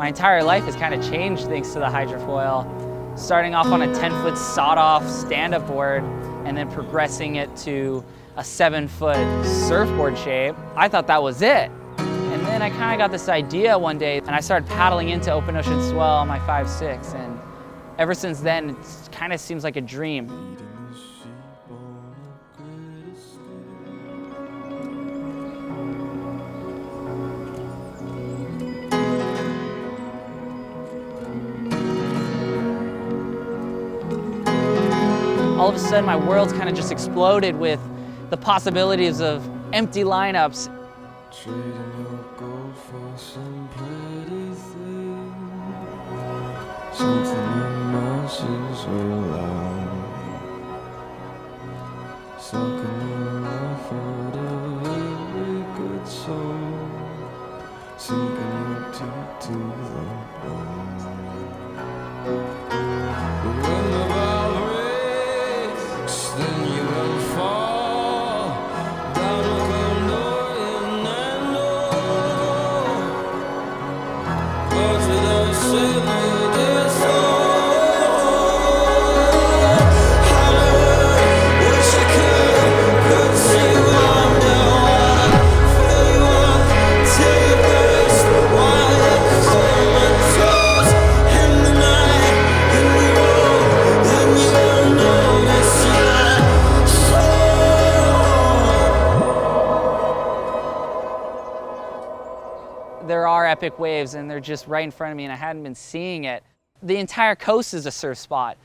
My entire life has kind of changed thanks to the hydrofoil. Starting off on a 10-foot sawed-off stand-up board and then progressing it to a 7-foot surfboard shape. I thought that was it. And then I kind of got this idea one day and I started paddling into open ocean swell on my 5'6", and ever since then it kind of seems like a dream. All of a sudden my world's kind of just exploded with the possibilities of empty lineups. Trading your gold for some pretty thing, something the masses will allow, sucking the life out of every good soul, sinking your teeth to the bone. But when the bell breaks, then you will fall down a There are epic waves and they're just right in front of me and I hadn't been seeing it. The entire coast is a surf spot.